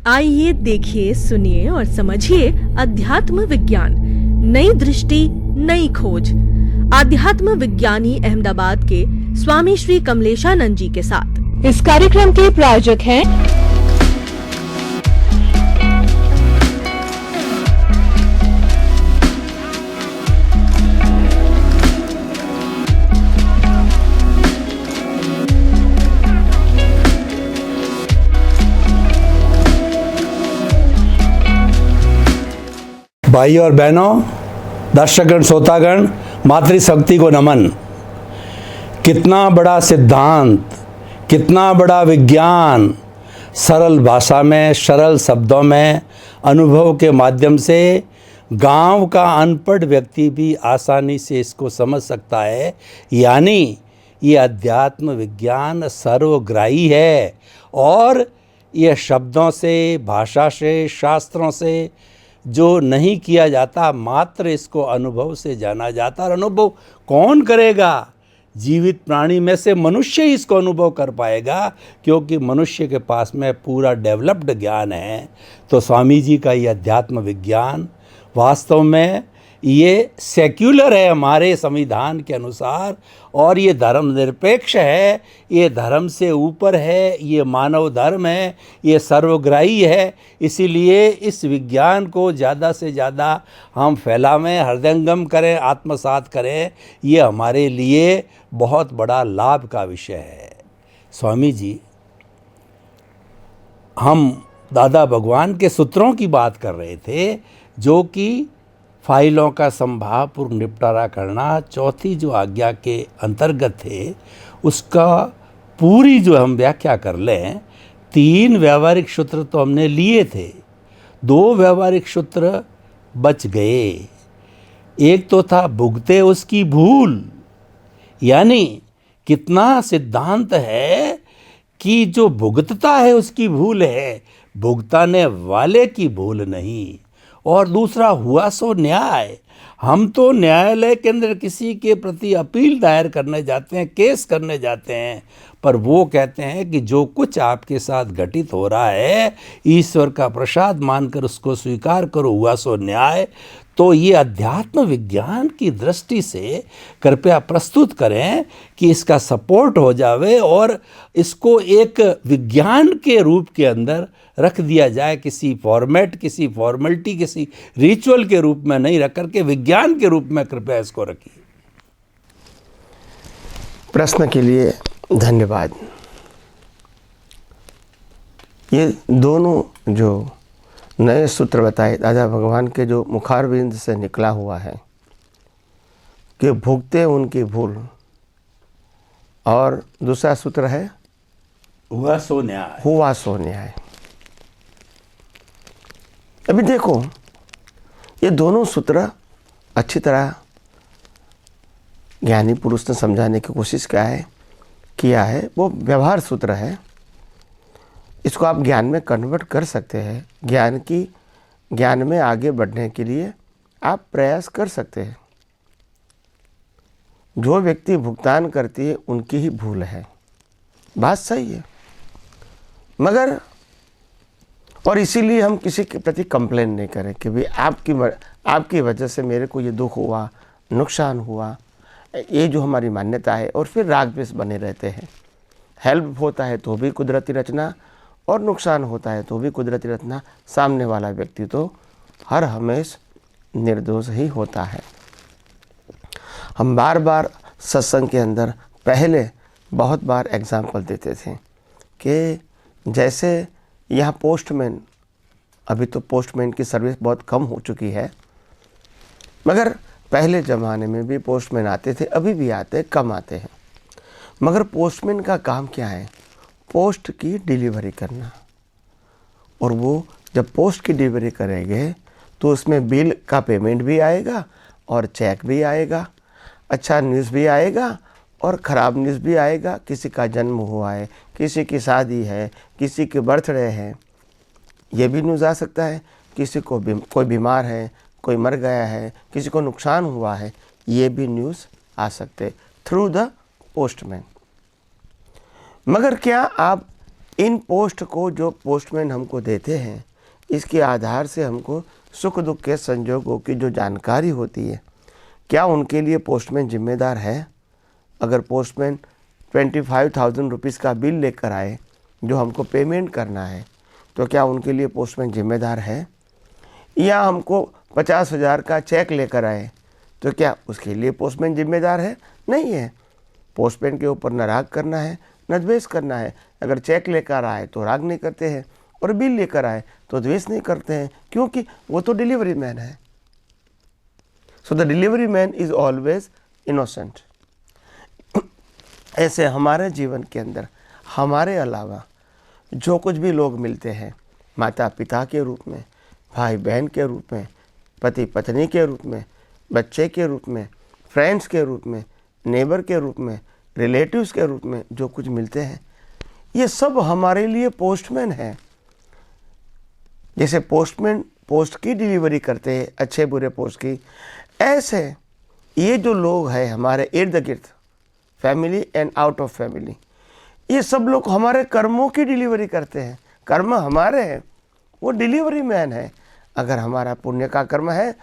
आइए देखिए, सुनिए और समझिए अध्यात्म विज्ञान, नई दृष्टि, नई खोज। आध्यात्म विज्ञानी अहमदाबाद के स्वामी श्री कमलेशानंद जी के साथ। इस कार्यक्रम के प्रायोजक हैं भाई और बहनों, दर्शकगण, श्रोतागण, मातृशक्ति को नमन। कितना बड़ा सिद्धांत, कितना बड़ा विज्ञान, सरल भाषा में, सरल शब्दों में, अनुभव के माध्यम से गांव का अनपढ़ व्यक्ति भी आसानी से इसको समझ सकता है। यानी ये अध्यात्म विज्ञान सर्वग्राही है और ये शब्दों से, भाषा से, शास्त्रों से जो नहीं किया जाता, मात्र इसको अनुभव से जाना जाता। और अनुभव कौन करेगा? जीवित प्राणी में से मनुष्य ही इसको अनुभव कर पाएगा, क्योंकि मनुष्य के पास में पूरा डेवलप्ड ज्ञान है। तो स्वामी जी का ये अध्यात्म विज्ञान वास्तव में ये सेक्युलर है हमारे संविधान के अनुसार, और ये धर्मनिरपेक्ष है, ये धर्म से ऊपर है, ये मानव धर्म है, ये सर्वग्राही है। इसीलिए इस विज्ञान को ज़्यादा से ज़्यादा हम फैलावें, हृदयंगम करें, आत्मसात करें। ये हमारे लिए बहुत बड़ा लाभ का विषय है। स्वामी जी, हम दादा भगवान के सूत्रों की बात कर रहे थे, जो कि फाइलों का संभावपूर्ण निपटारा करना चौथी जो आज्ञा के अंतर्गत थे, उसका पूरी जो हम व्याख्या कर लें, 3 व्यावहारिक सूत्र तो हमने लिए थे, 2 व्यावहारिक सूत्र बच गए। एक तो था भुगते उसकी भूल, यानी कितना सिद्धांत है कि जो भुगतता है उसकी भूल है, भुगताने वाले की भूल नहीं। और दूसरा हुआ सो न्याय। हम तो न्यायालय के अंदर किसी के प्रति अपील दायर करने जाते हैं, केस करने जाते हैं, पर वो कहते हैं कि जो कुछ आपके साथ घटित हो रहा है, ईश्वर का प्रसाद मानकर उसको स्वीकार करो, हुआ सो न्याय। तो ये अध्यात्म विज्ञान की दृष्टि से कृपया प्रस्तुत करें कि इसका सपोर्ट हो जावे और इसको एक विज्ञान के रूप के अंदर रख दिया जाए, किसी फॉर्मेट, किसी फॉर्मेलिटी, किसी रिचुअल के रूप में नहीं रख करके विज्ञान के रूप में कृपया इसको रखिए। प्रश्न के लिए धन्यवाद। ये दोनों जो नए सूत्र बताए दादा भगवान के, जो मुखारविंद से निकला हुआ है कि भुगते उनकी भूल, और दूसरा सूत्र है हुआ सो न्याय। हुआ सो न्याय। अभी देखो, ये दोनों सूत्र अच्छी तरह ज्ञानी पुरुष ने समझाने की कोशिश किया है। वो व्यवहार सूत्र है, इसको आप ज्ञान में कन्वर्ट कर सकते हैं। ज्ञान में आगे बढ़ने के लिए आप प्रयास कर सकते हैं। जो व्यक्ति भुगतान करती है उनकी ही भूल है, बात सही है। मगर और इसीलिए हम किसी के प्रति कंप्लेन नहीं करें कि भाई आपकी वजह से मेरे को ये दुख हुआ, नुकसान हुआ। ये जो हमारी मान्यता है, और फिर राग द्वेष बने रहते हैं। हेल्प होता है तो भी कुदरती रचना, और नुकसान होता है तो भी कुदरती रचना। सामने वाला व्यक्ति तो हर हमेशा निर्दोष ही होता है। हम बार बार सत्संग के अंदर पहले बहुत बार एग्जाम्पल देते थे कि जैसे यहाँ पोस्टमैन, अभी तो पोस्टमैन की सर्विस बहुत कम हो चुकी है, मगर पहले ज़माने में भी पोस्टमैन आते थे, अभी भी आते, कम आते हैं। मगर पोस्टमैन का काम क्या है? पोस्ट की डिलीवरी करना। और वो जब पोस्ट की डिलीवरी करेंगे तो उसमें बिल का पेमेंट भी आएगा और चेक भी आएगा, अच्छा न्यूज़ भी आएगा और ख़राब न्यूज़ भी आएगा। किसी का जन्म हुआ है, किसी की शादी है, किसी के बर्थडे है, ये भी न्यूज़ आ सकता है। किसी को कोई बीमार है, कोई मर गया है, किसी को नुकसान हुआ है, ये भी न्यूज़ आ सकते थ्रू द पोस्टमैन। मगर क्या आप इन पोस्ट को जो पोस्टमैन हमको देते हैं, इसके आधार से हमको सुख दुख के संजोगों की जो जानकारी होती है, क्या उनके लिए पोस्टमैन जिम्मेदार है? अगर पोस्टमैन 25,000 रुपीज़ का बिल लेकर आए जो हमको पेमेंट करना है, तो क्या उनके लिए पोस्टमैन जिम्मेदार है? या हमको 50,000 का चेक लेकर आए, तो क्या उसके लिए पोस्टमैन जिम्मेदार है? नहीं है। पोस्टमैन के ऊपर न राग करना है न द्वेष करना है। अगर चेक लेकर आए तो राग नहीं करते हैं, और बिल लेकर आए तो द्वेष नहीं करते हैं, क्योंकि वो तो डिलीवरी मैन है। So the delivery man is always innocent. ऐसे हमारे जीवन के अंदर हमारे अलावा जो कुछ भी लोग मिलते हैं, माता पिता के रूप में, भाई बहन के रूप में, पति पत्नी के रूप में, बच्चे के रूप में, फ्रेंड्स के रूप में, नेबर के रूप में, रिलेटिव्स के रूप में जो कुछ मिलते हैं, ये सब हमारे लिए पोस्टमैन है। जैसे पोस्टमैन पोस्ट की डिलीवरी करते हैं, अच्छे बुरे पोस्ट की, ऐसे ये जो लोग हैं हमारे इर्द गिर्द, family and out of family, ये सब लोग हमारे कर्मों की डिलीवरी करते हैं। कर्म हमारे हैं, वो डिलीवरी मैन है। अगर हमारा पुण्य का कर्म है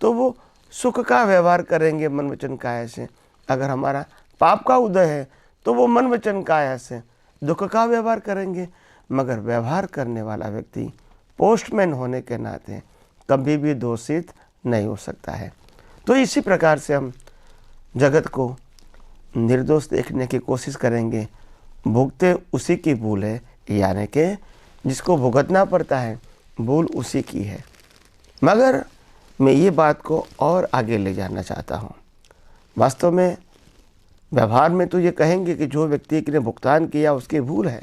तो वो सुख का व्यवहार करेंगे मन वचन काया से। अगर हमारा पाप का उदय है तो वो मन वचन काया से दुख का व्यवहार करेंगे। मगर व्यवहार करने वाला व्यक्ति पोस्टमैन होने के नाते कभी भी दोषित नहीं हो सकता है। तो इसी प्रकार से हम जगत को निर्दोष देखने की कोशिश करेंगे। भुगते उसी की भूल है, यानी कि जिसको भुगतना पड़ता है भूल उसी की है। मगर मैं ये बात को और आगे ले जाना चाहता हूँ। वास्तव में व्यवहार में तो ये कहेंगे कि जो व्यक्ति ने भुगतान किया उसकी भूल है,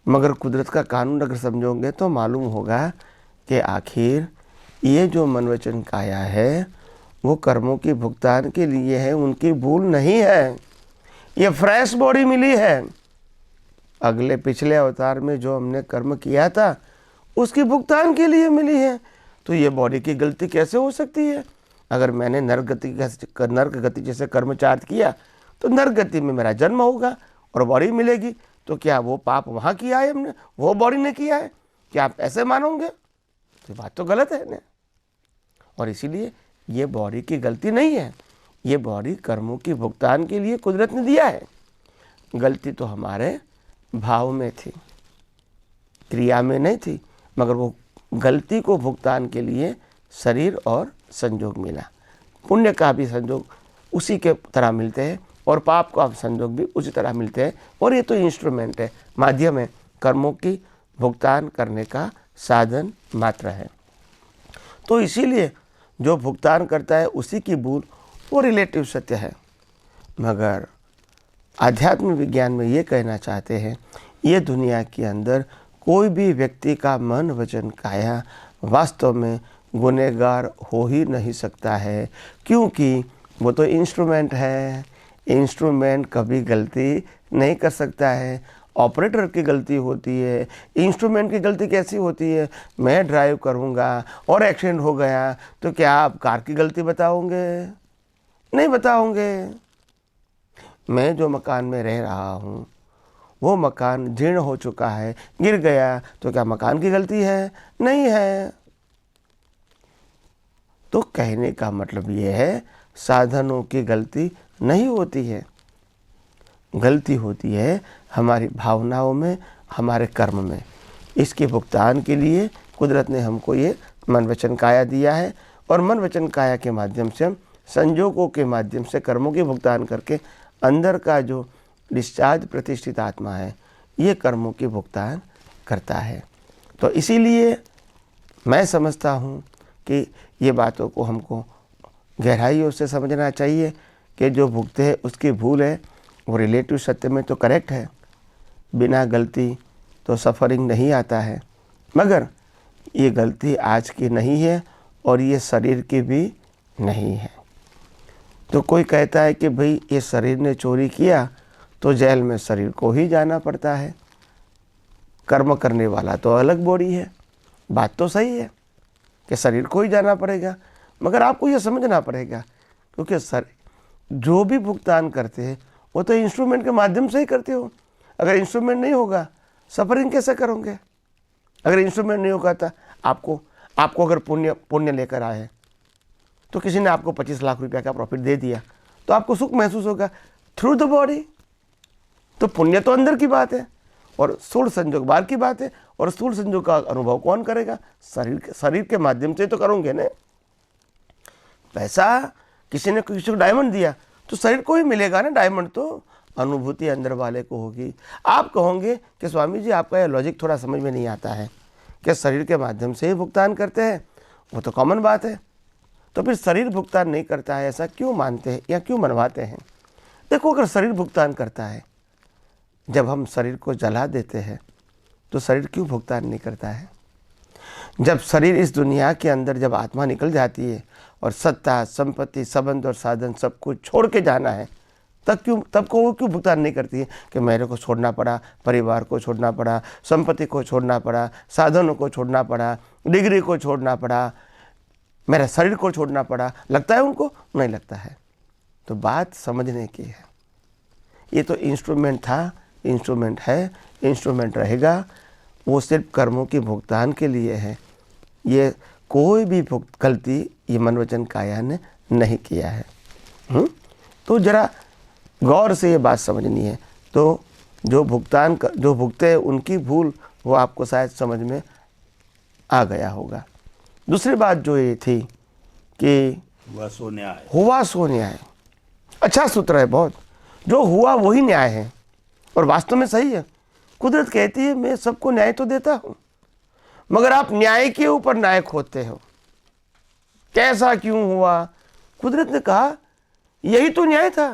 मगर कुदरत का कानून अगर समझोगे तो मालूम होगा कि आखिर ये जो मन वचन काया है वो कर्मों की भुगतान के लिए है, उनकी भूल नहीं है। ये फ्रेश बॉडी मिली है, अगले पिछले अवतार में जो हमने कर्म किया था उसकी भुगतान के लिए मिली है। तो ये बॉडी की गलती कैसे हो सकती है? अगर मैंने नरक गति जैसे कर्मचार्य किया तो नरक गति में मेरा जन्म होगा और बॉडी मिलेगी। तो क्या वो पाप वहाँ किया है हमने, वो बॉडी ने किया है? क्या आप ऐसे मानोगे? तो बात तो गलत है ना। और इसीलिए ये बॉडी की गलती नहीं है, ये बॉडी कर्मों की भुगतान के लिए कुदरत ने दिया है। गलती तो हमारे भाव में थी, क्रिया में नहीं थी, मगर वो गलती को भुगतान के लिए शरीर और संजोग मिला। पुण्य का भी संजोग उसी के तरह मिलते हैं और पाप का संजोग भी उसी तरह मिलते हैं। और ये तो इंस्ट्रूमेंट है, माध्यम है, कर्मों की भुगतान करने का साधन मात्र है। तो इसीलिए जो भुगतान करता है उसी की भूल, वो रिलेटिव सत्य है। मगर आध्यात्म विज्ञान में ये कहना चाहते हैं, ये दुनिया के अंदर कोई भी व्यक्ति का मन वचन काया वास्तव में गुनहगार हो ही नहीं सकता है, क्योंकि वो तो इंस्ट्रूमेंट है। इंस्ट्रूमेंट कभी गलती नहीं कर सकता है, ऑपरेटर की गलती होती है। इंस्ट्रूमेंट की गलती कैसी होती है? मैं ड्राइव करूँगा और एक्सीडेंट हो गया तो क्या आप कार की गलती बताओगे? नहीं बताओगे। मैं जो मकान में रह रहा हूँ वो मकान जीर्ण हो चुका है, गिर गया तो क्या मकान की गलती है? नहीं है। तो कहने का मतलब ये है, साधनों की गलती नहीं होती है, गलती होती है हमारी भावनाओं में, हमारे कर्म में। इसके भुगतान के लिए कुदरत ने हमको ये मन वचन काया दिया है, और मन वचन काया के माध्यम से हम संजोगों के माध्यम से कर्मों के भुगतान करके अंदर का जो डिस्चार्ज प्रतिष्ठित आत्मा है ये कर्मों के भुगतान करता है। तो इसीलिए मैं समझता हूँ कि ये बातों को हमको गहराइयों से समझना चाहिए कि जो भुगते हैं उसकी भूल है, वो रिलेटिव सत्य में तो करेक्ट है। बिना गलती तो सफ़रिंग नहीं आता है, मगर ये गलती आज की नहीं है और ये शरीर की भी नहीं है। तो कोई कहता है कि भाई ये शरीर ने चोरी किया तो जेल में शरीर को ही जाना पड़ता है, कर्म करने वाला तो अलग बॉडी है। बात तो सही है कि शरीर को ही जाना पड़ेगा, मगर आपको ये समझना पड़ेगा क्योंकि जो भी भुगतान करते हैं वो तो इंस्ट्रूमेंट के माध्यम से ही करते हो। अगर इंस्ट्रूमेंट नहीं होगा सफरिंग कैसे करोगे? अगर इंस्ट्रूमेंट नहीं होगा तो आपको अगर पुण्य लेकर आए तो किसी ने आपको 25 लाख रुपया का प्रॉफिट दे दिया तो आपको सुख महसूस होगा थ्रू द बॉडी। तो पुण्य तो अंदर की बात है और स्थूल संयोग बाहर की बात है। और स्थूल संयोग का अनुभव कौन करेगा? शरीर के माध्यम से तो करोगे ना। पैसा किसी ने किसी को डायमंड दिया तो शरीर को ही मिलेगा ना डायमंड, तो अनुभूति अंदर वाले को होगी। आप कहोगे कि स्वामी जी आपका यह लॉजिक थोड़ा समझ में नहीं आता है कि शरीर के माध्यम से ही भुगतान करते हैं, वो तो कॉमन बात है। तो फिर शरीर भुगतान नहीं करता है ऐसा क्यों मानते हैं या क्यों मनवाते हैं? देखो, अगर शरीर भुगतान करता है, जब हम शरीर को जला देते हैं तो शरीर क्यों भुगतान नहीं करता है? जब शरीर इस दुनिया के अंदर जब आत्मा निकल जाती है और सत्ता संपत्ति संबंध और साधन सब कुछ छोड़ के जाना है, तब को वो क्यों भुगतान नहीं करती है कि मेरे को छोड़ना पड़ा, परिवार को छोड़ना पड़ा, संपत्ति को छोड़ना पड़ा, साधनों को छोड़ना पड़ा, डिग्री को छोड़ना पड़ा, मेरा शरीर को छोड़ना पड़ा? लगता है उनको? नहीं लगता है। तो बात समझने की है। ये तो इंस्ट्रूमेंट था, इंस्ट्रूमेंट है, इंस्ट्रूमेंट रहेगा। वो सिर्फ कर्मों की भुगतान के लिए है। ये कोई भी गलती ये मन वचन काया ने नहीं किया है। तो जरा गौर से ये बात समझनी है। तो जो भुगते हैं उनकी भूल वो आपको शायद समझ में आ गया होगा। दूसरी बात जो ये थी कि हुआ सो न्याय। अच्छा सूत्र है बहुत। जो हुआ वही न्याय है और वास्तव में सही है। कुदरत कहती है मैं सबको न्याय तो देता हूँ, मगर आप न्याय के ऊपर न्याय खोदते हो। कैसा क्यों हुआ? कुदरत ने कहा यही तो न्याय था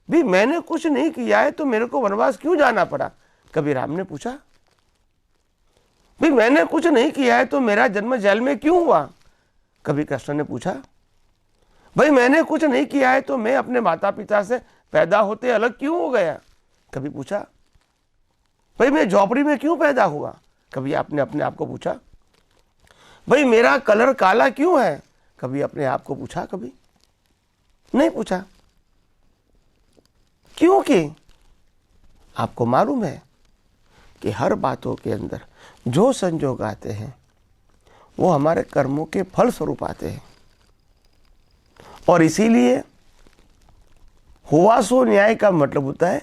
भी, मैंने कुछ नहीं किया है तो मेरे को वनवास क्यों जाना पड़ा? कभी राम ने पूछा भाई मैंने कुछ नहीं किया है तो मेरा जन्म जेल में क्यों हुआ? कभी कृष्ण ने पूछा भाई मैंने कुछ नहीं किया है तो मैं अपने माता पिता से पैदा होते अलग क्यों हो गया? कभी पूछा भाई मैं झोपड़ी में क्यों पैदा हुआ? कभी आपने अपने आप को पूछा भाई मेरा कलर काला क्यों है? कभी अपने आप को पूछा? कभी नहीं पूछा। क्योंकि आपको मालूम है कि हर बातों के अंदर जो संजोग आते हैं वो हमारे कर्मों के फल स्वरूप आते हैं। और इसीलिए हुआ सो न्याय का मतलब होता है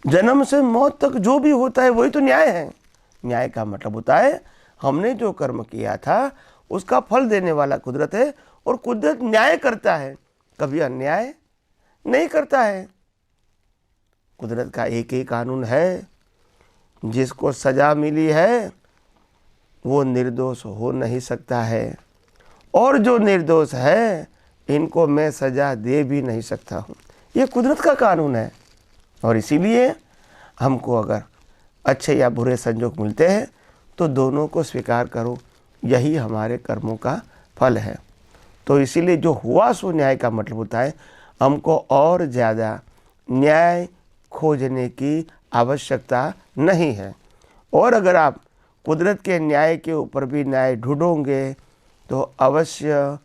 जन्म से मौत तक जो भी होता है वही तो न्याय है। न्याय का मतलब होता है हमने जो कर्म किया था उसका फल देने वाला कुदरत है और कुदरत न्याय करता है, कभी अन्याय नहीं करता है। कुदरत का एक ही कानून है, जिसको सजा मिली है वो निर्दोष हो नहीं सकता है, और जो निर्दोष है इनको मैं सजा दे भी नहीं सकता हूँ। ये कुदरत का कानून है। और इसीलिए हमको अगर अच्छे या बुरे संजोग मिलते हैं तो दोनों को स्वीकार करो, यही हमारे कर्मों का फल है। तो इसीलिए जो हुआ सो न्याय का मतलब होता है हमको और ज़्यादा न्याय खोजने की आवश्यकता नहीं है। और अगर आप कुदरत के न्याय के ऊपर भी न्याय ढूंढोगे तो अवश्य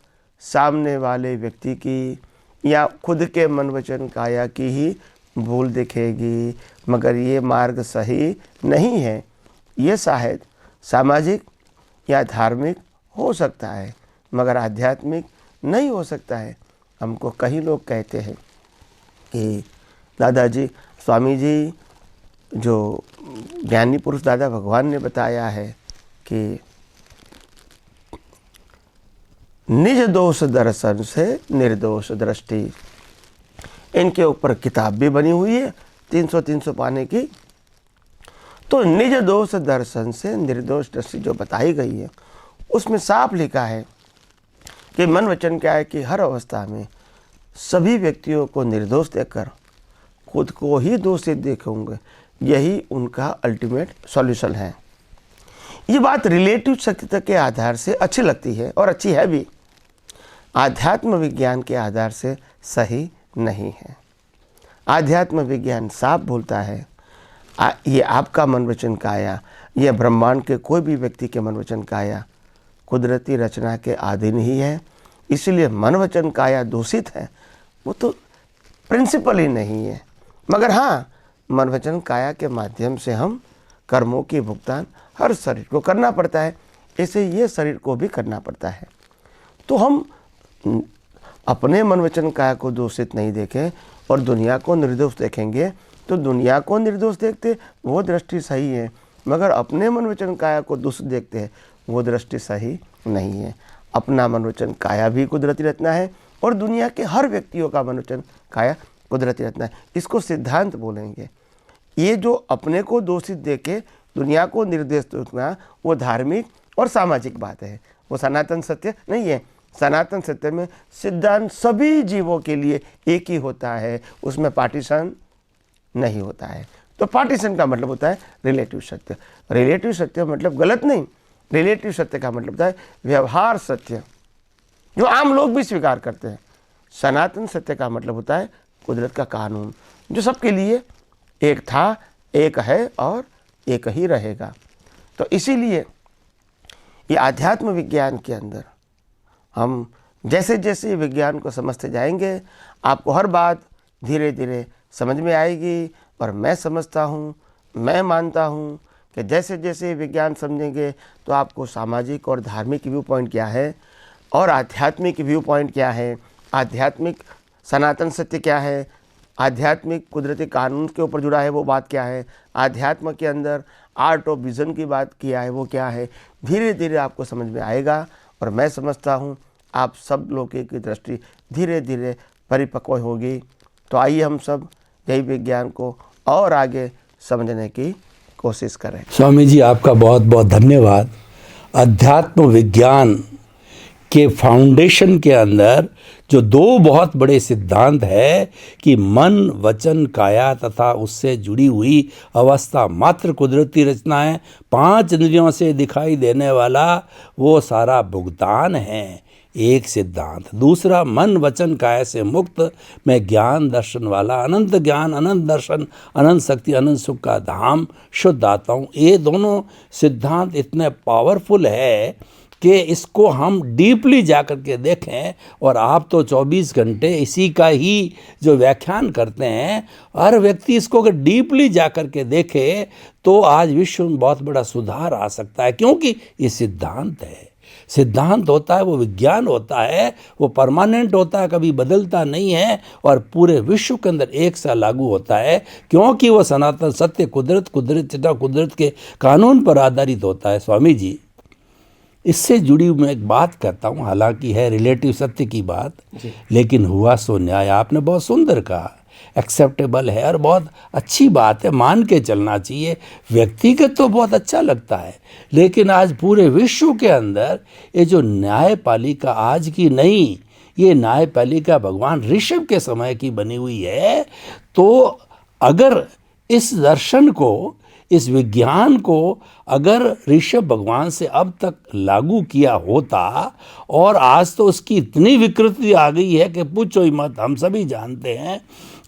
सामने वाले व्यक्ति की या खुद के मन वचन काया की ही भूल दिखेगी, मगर ये मार्ग सही नहीं है। ये शायद सामाजिक या धार्मिक हो सकता है मगर आध्यात्मिक नहीं हो सकता है। हमको कई लोग कहते हैं कि दादाजी स्वामी जी, जो ज्ञानी पुरुष दादा भगवान ने बताया है कि निज दोष दर्शन से निर्दोष दृष्टि, इनके ऊपर किताब भी बनी हुई है 300 पाने की। तो निज दोष दर्शन से निर्दोष दृष्टि जो बताई गई है उसमें साफ लिखा है कि मन वचन क्या है कि हर अवस्था में सभी व्यक्तियों को निर्दोष देखकर खुद को ही दोषी देखेंगे, यही उनका अल्टीमेट सॉल्यूशन है। ये बात रिलेटिव सत्यता के आधार से अच्छी लगती है और अच्छी है भी, आध्यात्म विज्ञान के आधार से सही नहीं है। आध्यात्म विज्ञान साफ बोलता है ये आपका मन वचन काया, यह ब्रह्मांड के कोई भी व्यक्ति के मन वचन काया कुदरती रचना के अधीन ही है। इसलिए मन वचन काया दूषित है, वो तो प्रिंसिपल ही नहीं है। मगर हाँ, मन वचन काया के माध्यम से हम कर्मों के भुगतान हर शरीर को करना पड़ता है, ऐसे ये शरीर को भी करना पड़ता है। तो हम अपने मन वचन काया को दोषित नहीं देखें और दुनिया को निर्दोष देखेंगे तो दुनिया को निर्दोष देखते वो दृष्टि सही है, मगर अपने मन वचन काया को दोषित देखते हैं वो दृष्टि सही नहीं है। अपना मन वचन काया भी कुदरती रचना है और दुनिया के हर व्यक्तियों का मन वचन काया कुदरती रचना है। इसको सिद्धांत बोलेंगे। ये जो अपने को दोषित देके दुनिया को निर्देश देखना वो धार्मिक और सामाजिक बात है, वो सनातन सत्य नहीं है। सनातन सत्य में सिद्धांत सभी जीवों के लिए एक ही होता है, उसमें पार्टीशन नहीं होता है। तो पार्टीशन का मतलब होता है रिलेटिव सत्य। रिलेटिव सत्य मतलब गलत नहीं, रिलेटिव सत्य का मतलब होता है व्यवहार सत्य, जो आम लोग भी स्वीकार करते हैं। सनातन सत्य का मतलब होता है कुदरत का कानून, जो सबके लिए एक था, एक है और एक ही रहेगा। तो इसीलिए ये आध्यात्म विज्ञान के अंदर हम जैसे जैसे विज्ञान को समझते जाएंगे, आपको हर बात धीरे धीरे समझ में आएगी। और मैं समझता हूँ, मैं मानता हूँ कि जैसे जैसे विज्ञान समझेंगे तो आपको सामाजिक और धार्मिक व्यू पॉइंट क्या है और आध्यात्मिक व्यू पॉइंट क्या है, आध्यात्मिक सनातन सत्य क्या है, आध्यात्मिक कुदरती कानून के ऊपर जुड़ा है वो बात क्या है, आध्यात्म के अंदर आर्ट ऑफ विजन की बात किया है वो क्या है, धीरे धीरे आपको समझ में आएगा। और मैं समझता हूँ आप सब लोगों की दृष्टि धीरे धीरे परिपक्व होगी। तो आइए हम सब यही विज्ञान को और आगे समझने की कोशिश करें। स्वामी जी आपका बहुत बहुत धन्यवाद। अध्यात्म विज्ञान के फाउंडेशन के अंदर जो दो बहुत बड़े सिद्धांत है कि मन वचन काया तथा उससे जुड़ी हुई अवस्था मात्र कुदरती रचना है, 5 इंद्रियों से दिखाई देने वाला वो सारा भुगतान है, एक सिद्धांत। दूसरा मन वचन काया से मुक्त में ज्ञान दर्शन वाला अनंत ज्ञान अनंत दर्शन अनंत शक्ति अनंत सुख का धाम शुद्ध आता हूँ। ये दोनों सिद्धांत इतने पावरफुल है कि इसको हम डीपली जा कर के देखें। और आप तो 24 घंटे इसी का ही जो व्याख्यान करते हैं, हर व्यक्ति इसको अगर डीपली जा कर के देखे तो आज विश्व में बहुत बड़ा सुधार आ सकता है, क्योंकि ये सिद्धांत है। सिद्धांत होता है वो विज्ञान होता है, वो परमानेंट होता है, कभी बदलता नहीं है और पूरे विश्व के अंदर एक सा लागू होता है, क्योंकि वो सनातन सत्य कुदरत के कानून पर आधारित होता है। स्वामी जी इससे जुड़ी मैं एक बात करता हूँ, हालांकि है रिलेटिव सत्य की बात, लेकिन हुआ सो न्याय आपने बहुत सुंदर कहा, एक्सेप्टेबल है और बहुत अच्छी बात है, मान के चलना चाहिए। व्यक्तिगत तो बहुत अच्छा लगता है, लेकिन आज पूरे विश्व के अंदर ये जो न्यायपालिका आज की नहीं, ये न्यायपालिका भगवान ऋषभ के समय की बनी हुई है। तो अगर इस दर्शन को, इस विज्ञान को अगर ऋषभ भगवान से अब तक लागू किया होता, और आज तो उसकी इतनी विकृति आ गई है कि पूछो ही मत, हम सभी जानते हैं।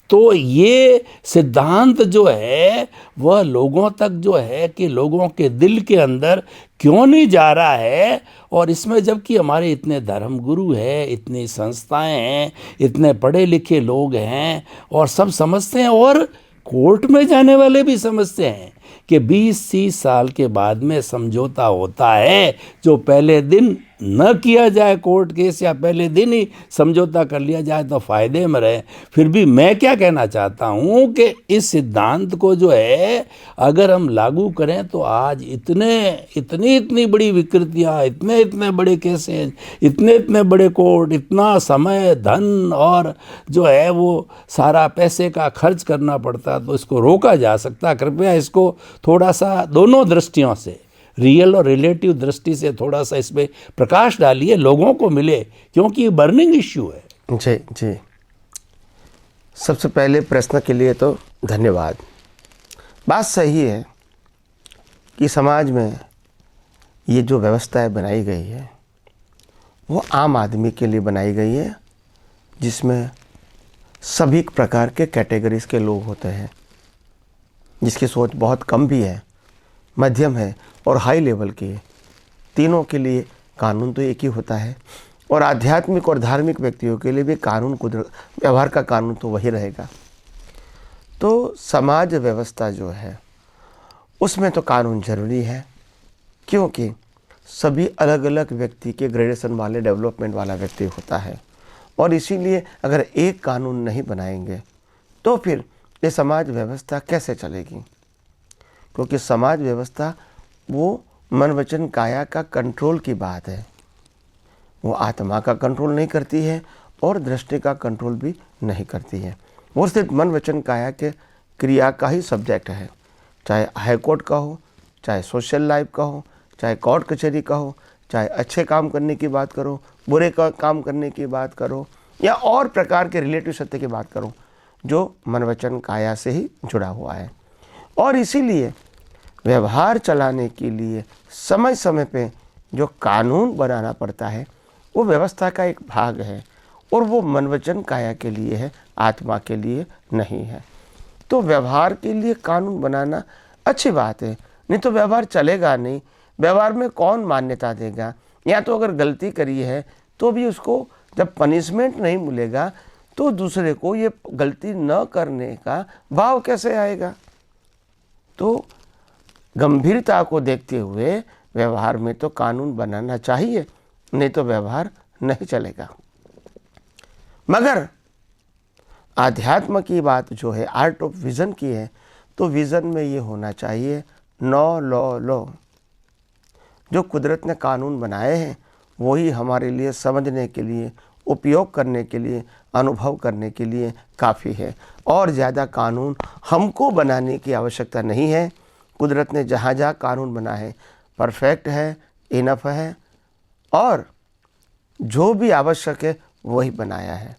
तो ये सिद्धांत जो है वह लोगों तक जो है कि लोगों के दिल के अंदर क्यों नहीं जा रहा है। और इसमें जबकि हमारे इतने धर्मगुरु हैं, इतनी संस्थाएं हैं, इतने पढ़े लिखे लोग हैं और सब समझते हैं, और कोर्ट में जाने वाले भी समझते हैं कि 20-30 साल के बाद में समझौता होता है। जो पहले दिन न किया जाए कोर्ट केस, या पहले दिन ही समझौता कर लिया जाए तो फायदे में रहे। फिर भी मैं क्या कहना चाहता हूँ कि इस सिद्धांत को जो है अगर हम लागू करें तो आज इतनी बड़ी विकृतियाँ, इतने बड़े केसेस, इतने बड़े कोर्ट, इतना समय धन और जो है वो सारा पैसे का खर्च करना पड़ता, तो इसको रोका जा सकता। कृपया इसको थोड़ा सा दोनों दृष्टियों से, रियल और रिलेटिव दृष्टि से थोड़ा सा इसमें प्रकाश डालिए, लोगों को मिले, क्योंकि ये बर्निंग इश्यू है। जी जी, सबसे पहले प्रश्न के लिए तो धन्यवाद। बात सही है कि समाज में ये जो व्यवस्थाएं बनाई गई है वो आम आदमी के लिए बनाई गई है, जिसमें सभी प्रकार के कैटेगरीज के लोग होते हैं, जिसकी सोच बहुत कम भी है, मध्यम है और हाई लेवल की है। तीनों के लिए कानून तो एक ही होता है, और आध्यात्मिक और धार्मिक व्यक्तियों के लिए भी कानून, कुदरत, व्यवहार का कानून तो वही रहेगा। तो समाज व्यवस्था जो है उसमें तो कानून जरूरी है, क्योंकि सभी अलग अलग व्यक्ति के ग्रेडेशन वाले डेवलपमेंट वाला व्यक्ति होता है, और इसीलिए अगर एक कानून नहीं बनाएंगे तो फिर ये समाज व्यवस्था कैसे चलेगी। क्योंकि समाज व्यवस्था वो मन वचन काया का कंट्रोल की बात है, वो आत्मा का कंट्रोल नहीं करती है और दृष्टि का कंट्रोल भी नहीं करती है। वो सिर्फ मन वचन काया के क्रिया का ही सब्जेक्ट है, चाहे हाई कोर्ट का हो, चाहे सोशल लाइफ का हो, चाहे कोर्ट कचहरी का हो, चाहे अच्छे काम करने की बात करो, बुरे काम करने की बात करो, या और प्रकार के रिलेटिव सत्य की बात करो, जो मन वचन काया से ही जुड़ा हुआ है। और इसीलिए व्यवहार चलाने के लिए समय समय पे जो कानून बनाना पड़ता है वो व्यवस्था का एक भाग है, और वो मन वचन काया के लिए है, आत्मा के लिए नहीं है। तो व्यवहार के लिए कानून बनाना अच्छी बात है, नहीं तो व्यवहार चलेगा नहीं। व्यवहार में कौन मान्यता देगा? या तो अगर गलती करी है तो भी उसको जब पनिशमेंट नहीं मिलेगा तो दूसरे को ये गलती न करने का भाव कैसे आएगा? तो गंभीरता को देखते हुए व्यवहार में तो कानून बनाना चाहिए, नहीं तो व्यवहार नहीं चलेगा। मगर आध्यात्म की बात जो है, आर्ट ऑफ विजन की है, तो विजन में ये होना चाहिए नो लॉ लॉ। जो कुदरत ने कानून बनाए हैं वही हमारे लिए समझने के लिए, उपयोग करने के लिए, अनुभव करने के लिए काफ़ी है, और ज़्यादा कानून हमको बनाने की आवश्यकता नहीं है। कुदरत ने जहाँ जहाँ कानून बना है परफेक्ट है, इनफ है, और जो भी आवश्यक है वही बनाया है।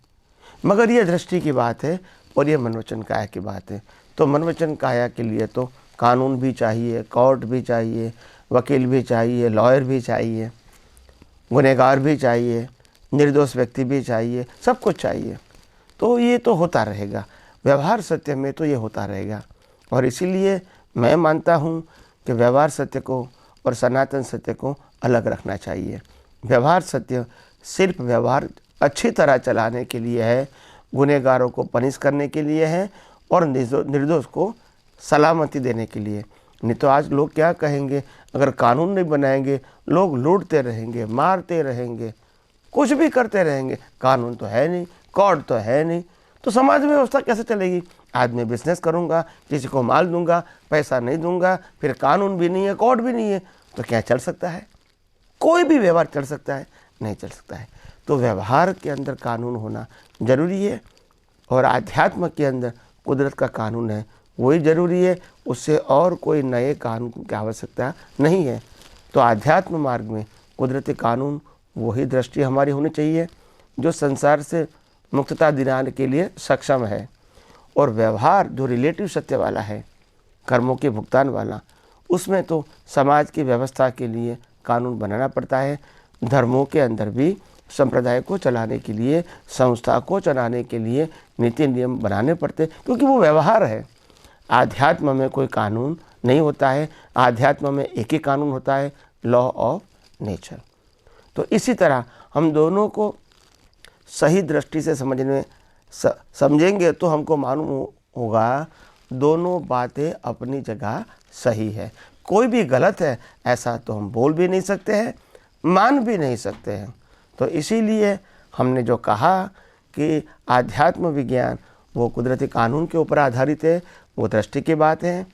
मगर ये दृष्टि की बात है और ये मनवचन काया की बात है। तो मनवचन काया के लिए तो कानून भी चाहिए, कोर्ट भी चाहिए, वकील भी चाहिए, लॉयर भी चाहिए, गुनहगार भी चाहिए, निर्दोष व्यक्ति भी चाहिए, सब कुछ चाहिए। तो ये तो होता रहेगा, व्यवहार सत्य में तो ये होता रहेगा। और इसीलिए मैं मानता हूँ कि व्यवहार सत्य को और सनातन सत्य को अलग रखना चाहिए। व्यवहार सत्य सिर्फ व्यवहार अच्छी तरह चलाने के लिए है, गुनहगारों को पनिश करने के लिए है, और निर्दोष को सलामती देने के लिए। नहीं तो आज लोग क्या कहेंगे, अगर कानून नहीं बनाएंगे लोग लूटते रहेंगे, मारते रहेंगे, कुछ भी करते रहेंगे, कानून तो है नहीं, कोर्ट तो है नहीं, तो समाज में व्यवस्था कैसे चलेगी? आज मैं बिजनेस करूँगा, किसी को माल दूंगा, पैसा नहीं दूंगा, फिर कानून भी नहीं है, कोर्ट भी नहीं है, तो क्या चल सकता है? कोई भी व्यवहार चल सकता है? नहीं चल सकता है। तो व्यवहार के अंदर कानून होना जरूरी है, और आध्यात्म के अंदर कुदरत का कानून है वही जरूरी है, उससे और कोई नए कानून की आवश्यकता नहीं है। तो आध्यात्म मार्ग में कुदरती कानून वही दृष्टि हमारी होनी चाहिए जो संसार से मुक्तता दिलाने के लिए सक्षम है। और व्यवहार जो रिलेटिव सत्य वाला है, कर्मों के भुगतान वाला, उसमें तो समाज की व्यवस्था के लिए कानून बनाना पड़ता है। धर्मों के अंदर भी संप्रदाय को चलाने के लिए, संस्था को चलाने के लिए नीति नियम बनाने पड़ते, क्योंकि वो व्यवहार है। आध्यात्म में कोई कानून नहीं होता है, आध्यात्म में एक ही कानून होता है, लॉ ऑफ नेचर। तो इसी तरह हम दोनों को सही दृष्टि से समझेंगे तो हमको मालूम होगा दोनों बातें अपनी जगह सही है, कोई भी गलत है ऐसा तो हम बोल भी नहीं सकते हैं, मान भी नहीं सकते हैं। तो इसीलिए हमने जो कहा कि आध्यात्म विज्ञान वो कुदरती कानून के ऊपर आधारित है, वो दृष्टि की बात है,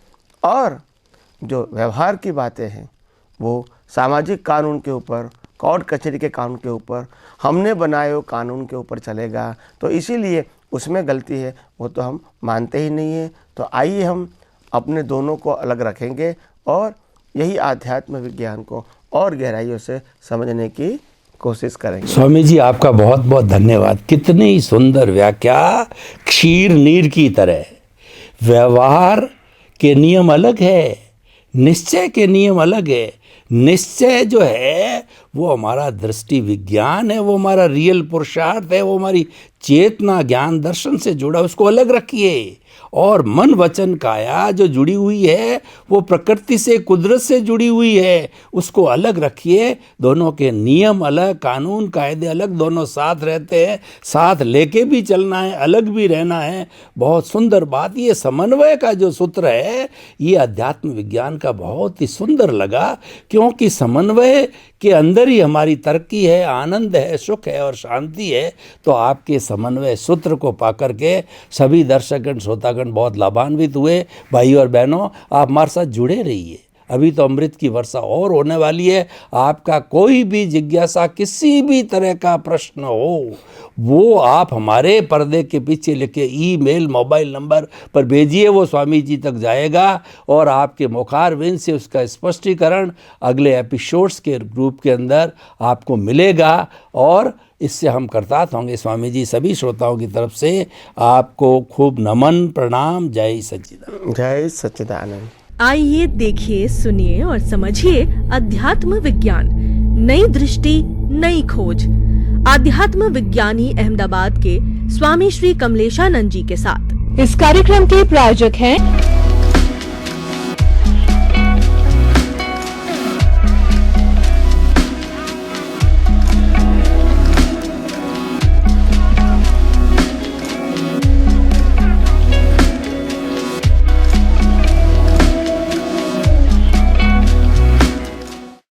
और जो व्यवहार की बातें हैं वो सामाजिक कानून के ऊपर, कोर्ट कचहरी के कानून के ऊपर, हमने बनाए हुए कानून के ऊपर चलेगा। तो इसीलिए उसमें गलती है वो तो हम मानते ही नहीं हैं। तो आइए हम अपने दोनों को अलग रखेंगे और यही आध्यात्म विज्ञान को और गहराइयों से समझने की कोशिश करेंगे। स्वामी जी आपका बहुत बहुत धन्यवाद। कितनी सुंदर व्याख्या, क्षीर नीर की तरह। व्यवहार के नियम अलग है, निश्चय के नियम अलग है। निश्चय जो है वो हमारा दृष्टि विज्ञान है, वो हमारा रियल पुरुषार्थ है, वो हमारी चेतना ज्ञान दर्शन से जुड़ा, उसको अलग रखिए। और मन वचन काया जो जुड़ी हुई है वो प्रकृति से, कुदरत से जुड़ी हुई है, उसको अलग रखिए। दोनों के नियम अलग, कानून कायदे अलग, दोनों साथ रहते हैं, साथ लेके भी चलना है, अलग भी रहना है। बहुत सुंदर बात, ये समन्वय का जो सूत्र है ये अध्यात्म विज्ञान का बहुत ही सुंदर लगा, क्योंकि समन्वय के अंदर ही हमारी तरक्की है, आनंद है, सुख है और शांति है। तो आपके समन्वय सूत्र को पाकर के सभी दर्शकगण श्रोतागण बहुत लाभान्वित हुए। भाई और बहनों, आप हमारे साथ जुड़े रहिए, अभी तो अमृत की वर्षा और होने वाली है। आपका कोई भी जिज्ञासा, किसी भी तरह का प्रश्न हो, वो आप हमारे पर्दे के पीछे लिखे ईमेल, मोबाइल नंबर पर भेजिए, वो स्वामी जी तक जाएगा और आपके मुखारविंद से उसका स्पष्टीकरण अगले एपिसोड्स के ग्रुप के अंदर आपको मिलेगा। और इससे हम कृतार्थ होंगे। स्वामी जी सभी श्रोताओं की तरफ से आपको खूब नमन, प्रणाम। जय सच्चिदानंद। जय सच्चिदानंद। आइए देखिए, सुनिए और समझिए अध्यात्म विज्ञान, नई दृष्टि, नई खोज। आध्यात्म विज्ञानी अहमदाबाद के स्वामी श्री कमलेशानंद जी के साथ। इस कार्यक्रम के प्रायोजक हैं